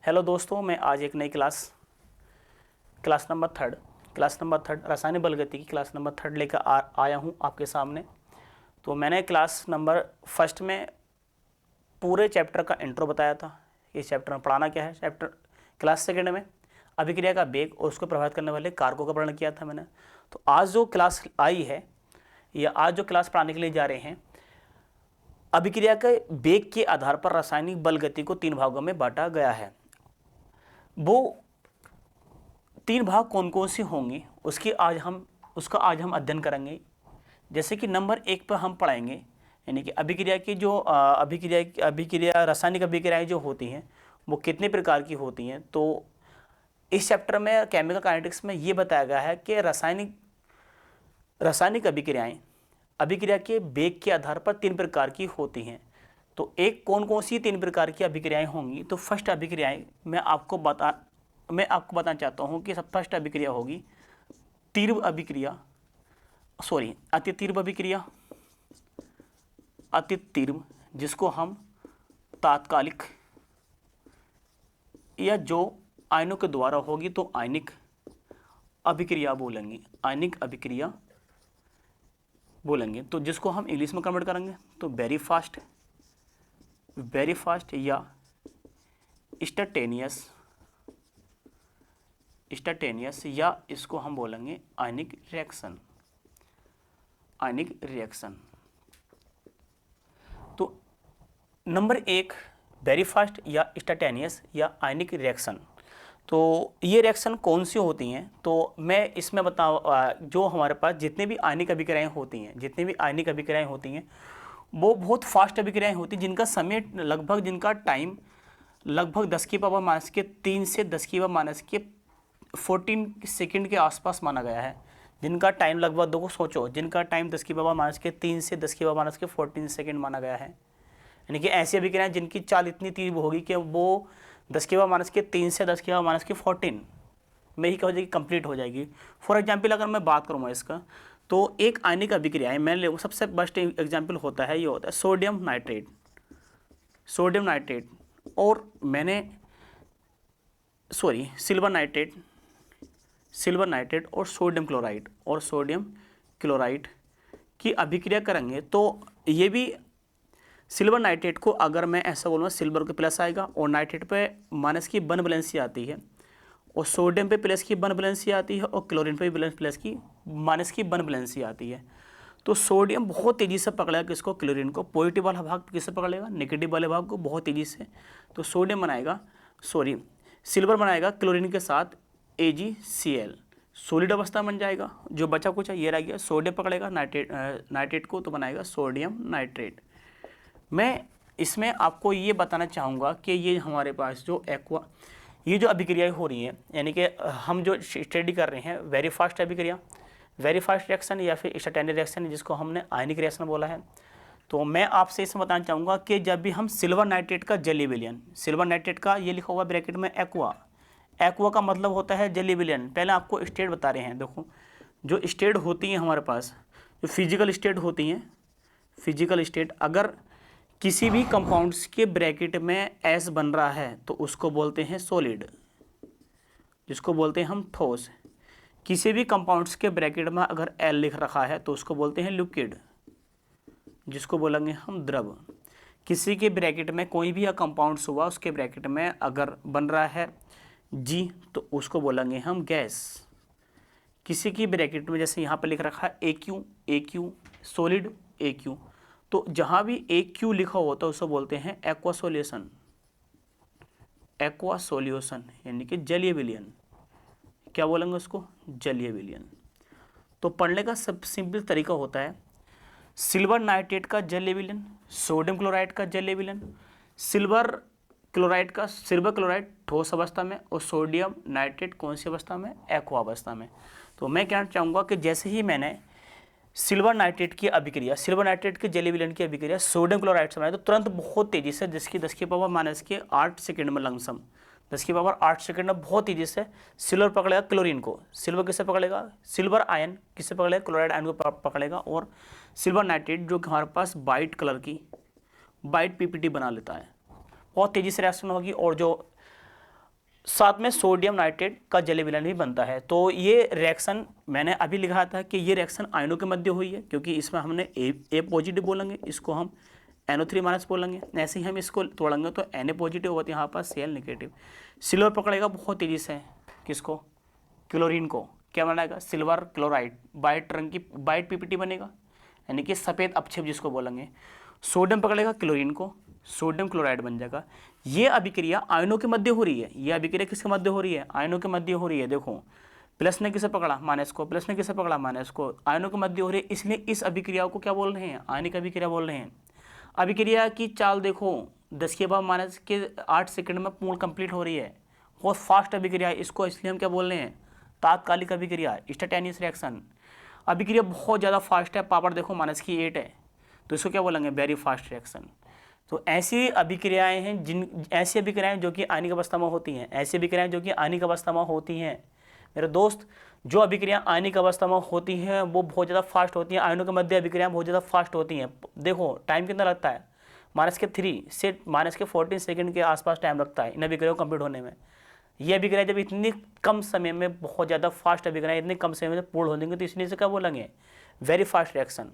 Hello दोस्तों, मैं आज एक नई क्लास नंबर थर्ड रासायनिक बल गति की क्लास नंबर थर्ड लेकर आया हूँ आपके सामने। तो मैंने क्लास नंबर फर्स्ट में पूरे चैप्टर का इंट्रो बताया था, इस चैप्टर में पढ़ाना क्या है। चैप्टर क्लास सेकेंड में अभिक्रिया का वेग और उसको प्रभावित करने वाले कारकों का वर्णन किया था मैंने। तो आज जो क्लास आई है या आज जो क्लास पढ़ाने के लिए जा रहे हैं, अभिक्रिया के वेग के आधार पर रासायनिक बल गति को 3 भागों में बांटा गया है। वो 3 भाग कौन कौन से होंगे उसका आज हम अध्ययन करेंगे। जैसे कि नंबर 1 पर हम पढ़ाएंगे, यानी कि अभिक्रिया की जो अभिक्रिया रासायनिक अभिक्रियाएं जो होती हैं वो कितने प्रकार की होती हैं। तो इस चैप्टर में केमिकल काइनेटिक्स में ये बताया गया है कि रासायनिक अभिक्रिया के वेग के आधार पर 3 प्रकार की होती हैं। तो एक कौन कौन सी 3 प्रकार की अभिक्रियाएं होंगी। तो फर्स्ट अभिक्रियाएं मैं आपको बताना चाहता हूं कि फर्स्ट अभिक्रिया होगी अतितीव्र, जिसको हम तात्कालिक या जो आयनों के द्वारा होगी तो आयनिक अभिक्रिया बोलेंगे। तो जिसको हम इंग्लिश में कन्वर्ट करेंगे तो वेरी फास्ट या इंस्टैन्टेनियस या इसको हम बोलेंगे आयनिक रिएक्शन। तो नंबर 1 वेरी फास्ट या इंस्टैन्टेनियस या आयनिक रिएक्शन। तो ये रिएक्शन कौन सी होती हैं, तो मैं इसमें जो हमारे पास जितने भी आयनिक अभिक्रियाएं होती हैं वो बहुत फास्ट अभिक्रियाएं होती हैं, जिनका समय जिनका टाइम लगभग 10 की पावर माइनस के 3 से 10 की पावर माइनस के 14 सेकंड के आसपास माना गया है। जिनका टाइम लगभग, देखो सोचो, जिनका टाइम 10 की पावर माइनस के 3 से 10 की पावर माइनस के 14 सेकंड माना गया है। यानी कि ऐसी अभिक्रियाएं जिनकी चाल इतनी तीव्र होगी कि वो 10 की पावर माइनस के 3 से 10 की पावर माइनस के 14 में ही क्या हो जाएगी, कंप्लीट हो जाएगी। फॉर एग्जाम्पल अगर मैं बात करूँगा इसका, तो एक आयनिक अभिक्रिया है, मैं ले सबसे बेस्ट एग्जाम्पल होता है, ये होता है सोडियम नाइट्रेट और सिल्वर नाइट्रेट और सोडियम क्लोराइड की अभिक्रिया करेंगे। तो ये भी सिल्वर नाइट्रेट को अगर मैं ऐसा बोलूँगा, सिल्वर के प्लस आएगा और नाइट्रेट पे माइनस की वन वैलेंसी आती है और सोडियम पे प्लस की वन वैलेंसी आती है और क्लोरीन पे प्लस की माइनस की वन वैलेंसी आती है। तो सोडियम बहुत तेज़ी से पकड़ेगा किसको, क्लोरीन को। पॉजिटिव वाला भाग किससे पकड़ेगा, नेगेटिव वाले भाग को बहुत तेज़ी से। तो सिल्वर बनाएगा क्लोरीन के साथ AgCl, सॉलिड अवस्था बन जाएगा। जो बचा कुछ है ये रह गया, सोडियम पकड़ेगा नाइट्रेट को तो बनाएगा सोडियम नाइट्रेट। मैं इसमें आपको ये बताना चाहूँगा कि ये हमारे पास ये जो अभिक्रियाएं हो रही हैं, यानी कि हम जो स्टडी कर रहे हैं वेरी फास्ट रिएक्शन या फिर इंस्टैन्टेनियस रिएक्शन, जिसको हमने आयनिक रिएक्शन बोला है। तो मैं आपसे इसमें बताना चाहूँगा कि जब भी हम सिल्वर नाइट्रेट का जेली विलयन, सिल्वर नाइट्रेट का ये लिखा हुआ ब्रैकेट में एक्वा का मतलब होता है जेली विलयन। पहले आपको स्टेट बता रहे हैं, देखो जो स्टेट होती हैं हमारे पास, जो फिजिकल स्टेट अगर किसी भी कंपाउंड्स के ब्रैकेट में S बन रहा है तो उसको बोलते हैं सॉलिड, जिसको बोलते हैं हम ठोस। किसी भी कंपाउंड्स के ब्रैकेट में अगर L लिख रखा है तो उसको बोलते हैं लिक्विड, जिसको बोलेंगे हम द्रव। किसी के ब्रैकेट में कोई भी कंपाउंड्स हुआ, उसके ब्रैकेट में अगर बन रहा है G तो उसको बोलेंगे हम गैस। किसी की ब्रैकेट में जैसे यहाँ पर लिख रखा है AQ सॉलिड AQ, तो जहाँ भी AQ लिखा होता है उसको बोलते हैं एक्वा सॉल्यूशन, यानी कि जलीय विलयन। क्या बोलेंगे उसको, जलीय विलयन। तो पढ़ने का सब सिंपल तरीका होता है, सिल्वर नाइट्रेट का जलीय विलयन, सोडियम क्लोराइड का जलीय विलयन, सिल्वर क्लोराइड ठोस अवस्था में और सोडियम नाइट्रेट कौन सी अवस्था में, एक्वा अवस्था में। तो मैं कहना चाहूँगा कि जैसे ही मैंने सिल्वर नाइट्रेट के जलीय विलयन की अभिक्रिया सोडियम क्लोराइड से बनाई, तो तुरंत बहुत तेज़ी से 10 की पावर माइनस के 8 सेकंड में लमसम 10 की पावर 8 सेकंड में बहुत तेज़ी से सिल्वर पकड़ेगा क्लोरीन को। सिल्वर किससे पकड़ेगा, सिल्वर आयन किससे पकड़ेगा, क्लोराइड आयन को पकड़ेगा। और सिल्वर नाइट्रेट जो कि हमारे पास वाइट कलर की वाइट PPT बना लेता है, बहुत तेज़ी से रिएक्शन होगी। और जो साथ में सोडियम नाइट्रेट का जलीय विलयन भी बनता है। तो ये रिएक्शन मैंने अभी लिखा था कि ये रिएक्शन आयनों के मध्य हुई है, क्योंकि इसमें हमने ए पॉजिटिव बोलेंगे, इसको हम NO3 माइनस बोलेंगे। ऐसे ही हम इसको तोड़ेंगे तो Na पॉजिटिव होती है, यहाँ पर Cl नेगेटिव। सिल्वर पकड़ेगा बहुत तेजी से किसको, क्लोरीन को, क्या बनाएगा, सिल्वर क्लोराइड, वाइट PPT बनेगा, यानी कि सफ़ेद अपक्षेप जिसको बोलेंगे। सोडियम पकड़ेगा क्लोरीन को, सोडियम क्लोराइड बन जाएगा। ये अभिक्रिया आयनों के मध्य हो रही है। ये अभिक्रिया किसके मध्य हो रही है, आयनों के मध्य हो रही है। देखो प्लस ने किसे पकड़ा, माइनस को, प्लस ने किसे पकड़ा, माइनस को, आयनों के मध्य हो रही है, इसलिए इस अभिक्रिया को क्या बोल रहे हैं, आयनिक अभिक्रिया बोल रहे हैं। अभिक्रिया की चाल देखो 10 के पावर माइनस के 8 सेकंड में पूर्ण कंप्लीट हो रही है, बहुत फास्ट अभिक्रिया है। इसको इसलिए हम क्या बोल रहे हैं, तात्कालिक अभिक्रिया, इंस्टेंटेनियस रिएक्शन। अभिक्रिया बहुत ज़्यादा फास्ट है, पावर देखो -8 है, तो इसको क्या बोलेंगे, वेरी फास्ट रिएक्शन। तो ऐसी अभिक्रियाएं हैं ऐसी अभिक्रियाएं जो कि आयनिक अवस्था में होती हैं, ऐसी अभिक्रियाएं जो कि आयनिक अवस्था में होती हैं मेरे दोस्त। जो अभिक्रिया आयनिक अवस्था में होती हैं वो बहुत ज़्यादा फास्ट होती हैं, आयनों के मध्य अभिक्रियाएं बहुत ज़्यादा फास्ट होती हैं। देखो टाइम कितना लगता है, -3 से -14 सेकंड के आसपास टाइम लगता है इन अभिक्रियाओं को कंप्लीट होने में। ये अभिक्रिया जब इतनी कम समय में, बहुत ज़्यादा फास्ट अभिक्रिया इतने कम समय में पूर्ण हो जाएंगे, तो इसलिए से क्या बोलेंगे, वेरी फास्ट रिएक्शन।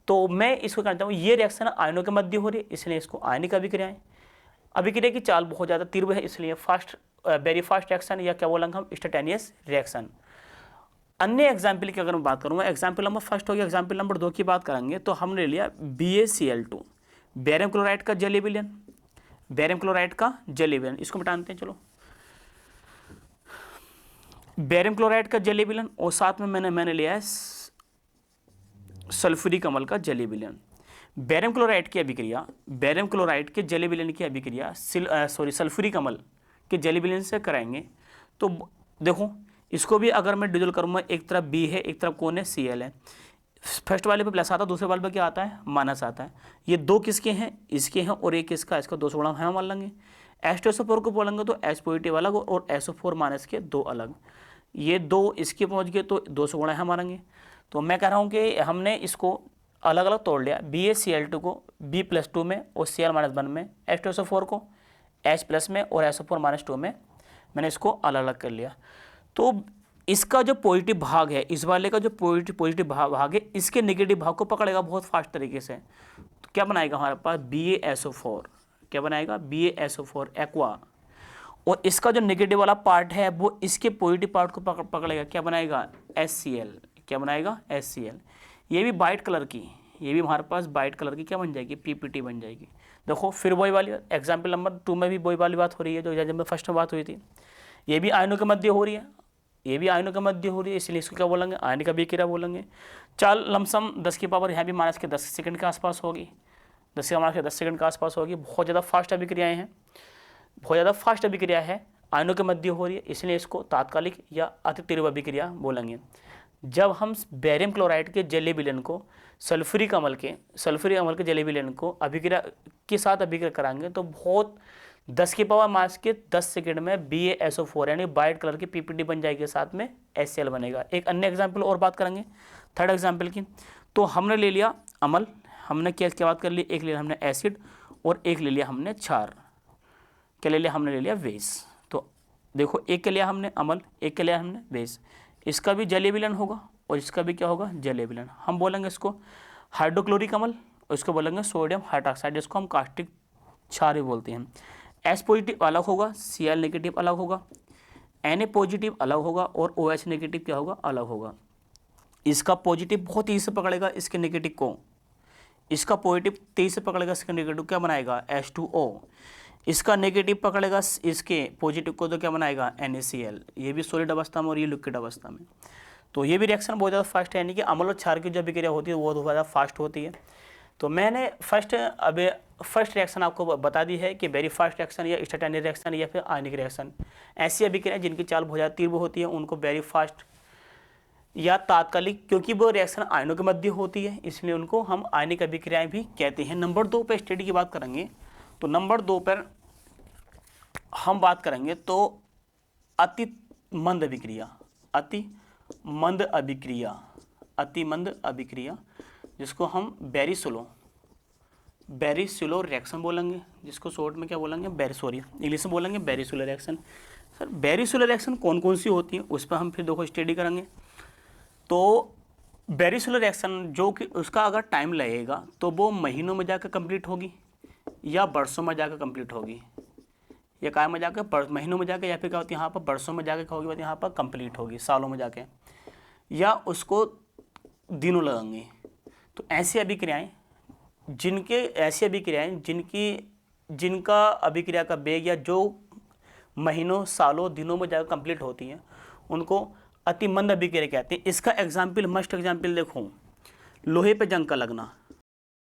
तो मैं इसको कहता हूँ ये रिएक्शन आयनों के मध्य हो रही है, इसलिए इसको आयनिक अभिक्रियाएं। अभिक्रिया की चाल बहुत ज़्यादा तीव्र है, इसलिए फास्ट, वेरी फास्ट रिएक्शन, या क्या बोलेंगे हम, इंस्टेंटेनियस रिएक्शन। अन्य एग्जाम्पल की अगर मैं बात करूँगा, एग्जाम्पल नंबर फर्स्ट हो गया, एग्जाम्पल नंबर 2 की बात करेंगे तो हमने लिया BaCl2, बेरियम क्लोराइड का जलीय विलयन, बेरियम क्लोराइड का जलीय विलयन, इसको मिटाते हैं। चलो बेरियम क्लोराइड का जलीय विलयन, और साथ में मैंने लिया है सल्फ्यूरिक अम्ल का जलीय विलयन। बेरियम क्लोराइड की अभिक्रिया, बेरियम क्लोराइड के जलीय विलयन की अभिक्रिया सल्फ्यूरिक अम्ल के जलीय विलयन से कराएंगे। तो देखो इसको भी अगर मैं डिजोल्व करूँगा, एक तरफ B है, एक तरफ कौन है, Cl है। फर्स्ट वाले पे प्लस आता है, दूसरे वाले पे क्या आता है, माइनस आता है। ये दो किसके हैं, इसके हैं, और एक इसका, इसका 2 गुणा है मान लेंगे। H2SO4 को बोलेंगे तो H पॉजिटिव अलग और SO4 माइनस के 2 अलग। ये 2 इसके पहुँच गए तो 200 गुणा है मारेंगे। तो मैं कह रहा हूँ कि हमने इसको अलग अलग तोड़ लिया, BaCl2 को B+2 में और Cl-1 में, H2SO4 को H+ में और SO4-2 में, मैंने इसको अलग अलग कर लिया। तो इसका जो पॉजिटिव भाग है, इस वाले का जो पॉजिटिव भाग है, इसके नेगेटिव भाग को पकड़ेगा बहुत फास्ट तरीके से। तो क्या बनाएगा हमारे पास, BaSO4, क्या बनाएगा, BaSO4 एक्वा। और इसका जो नेगेटिव वाला पार्ट है वो इसके पॉजिटिव पार्ट को पकड़ेगा, क्या बनाएगा, HCl, क्या बनाएगा, HCl। ये भी वाइट कलर की, ये भी हमारे पास वाइट कलर की क्या बन जाएगी, PPT बन जाएगी। देखो फिर वही वाली एग्जाम्पल नंबर 2 में भी वही वाली बात हो रही है जो जब में फर्स्ट में बात हुई थी। ये भी आयनों के मध्य हो रही है, ये भी आयनों के मध्य हो रही है, इसलिए इसको क्या बोलेंगे, आयनिक अभिक्रिया बोलेंगे। चाल लमसम 10 की पावर यहाँ भी -10 सेकंड के आसपास होगी, 10 के 10 सेकंड के आसपास होगी। बहुत ज़्यादा फास्ट अभिक्रियाएँ हैं, बहुत ज़्यादा फास्ट अभिक्रिया है, आयनों के मध्य हो रही है, इसलिए इसको तात्कालिक या अति तीव्र अभिक्रिया बोलेंगे। जब हम बेरियम क्लोराइड के जलीय विलयन को सल्फ्यूरिक अम्ल के जलीय विलयन को अभिक्रिया के साथ अभिक्रिया कराएंगे तो बहुत 10 की पावर -10 सेकंड में BaSO4 यानी वाइट कलर की PPT बन जाएगी, साथ में HCl बनेगा। एक अन्य एग्जाम्पल और बात करेंगे, थर्ड एग्जाम्पल की। तो हमने ले लिया अम्ल, हमने क्या बात कर ली, एक ले लिया हमने एसिड और एक ले लिया हमने क्षार, क्या ले लिया, हमने ले लिया बेस। तो देखो एक के लिया हमने अम्ल, एक के लिया हमने बेस, इसका भी जलीय विलयन होगा और इसका भी क्या होगा, जलीय विलयन। हम बोलेंगे इसको हाइड्रोक्लोरिक अम्ल और इसको बोलेंगे सोडियम हाइड्रोक्साइड, जिसको हम कास्टिक क्षार भी बोलते हैं। H पॉजिटिव अलग होगा, Cl नेगेटिव अलग होगा, Na पॉजिटिव अलग होगा और OH नेगेटिव क्या होगा, अलग होगा। इसका पॉजिटिव बहुत तेजी से पकड़ेगा इसके नेगेटिव को, इसका पॉजिटिव तेजी से पकड़ेगा इसके नेगेटिव, क्या बनाएगा, H2O। इसका नेगेटिव पकड़ेगा इसके पॉजिटिव को तो क्या बनाएगा, NaCl। ये भी सॉलिड अवस्था में और ये लिक्विड अवस्था में। तो ये भी रिएक्शन बहुत ज़्यादा फास्ट है, यानी कि अम्ल और क्षार की जो अभिक्रिया होती है वो बहुत ज़्यादा फास्ट होती है। तो मैंने फर्स्ट रिएक्शन आपको बता दी है कि वेरी फास्ट रिएक्शन या इंस्टेंटेनियस रिएक्शन या फिर आयनिक रिएक्शन। ऐसी अभिक्रिया जिनकी चाल बहुत ज़्यादा तीव्र होती है उनको वेरी फास्ट या तात्कालिक, क्योंकि वो रिएक्शन आयनों के मध्य होती है इसलिए उनको हम आयनिक अभिक्रियाएं भी कहते हैं। नंबर 2 पर स्टडी की बात करेंगे तो नंबर 2 पर हम बात करेंगे तो अति मंद अभिक्रिया, अति मंद अभिक्रिया, अति मंद अभिक्रिया, जिसको हम वेरी बेरिसुलो रिएक्शन बोलेंगे, जिसको शॉर्ट में क्या बोलेंगे, इंग्लिश में बोलेंगे बेरिसुलो रिएक्शन। सर बेरिसुलो रिएक्शन कौन कौन सी होती हैं उस पर हम फिर देखो स्टडी करेंगे। तो बेरिसुलो रिएक्शन जो कि उसका अगर टाइम लगेगा तो वो महीनों में जाकर कंप्लीट होगी या वर्षों में जाकर कंप्लीट होगी, या काय में जाकर महीनों में जाकर, या फिर क्या होती है यहाँ पर वर्षों में जाकर क्या होगी, यहाँ पर कंप्लीट होगी सालों में जाके, या उसको दिनों लगेंगे। तो ऐसी अभिक्रियाएं जिनका अभिक्रिया का वेग या जो महीनों सालों दिनों में जाकर कंप्लीट होती हैं उनको अति मंद अभिक्रिया कहते हैं। इसका एग्जाम्पल, मस्ट एग्जाम्पल देखो, लोहे पे जंग का लगना,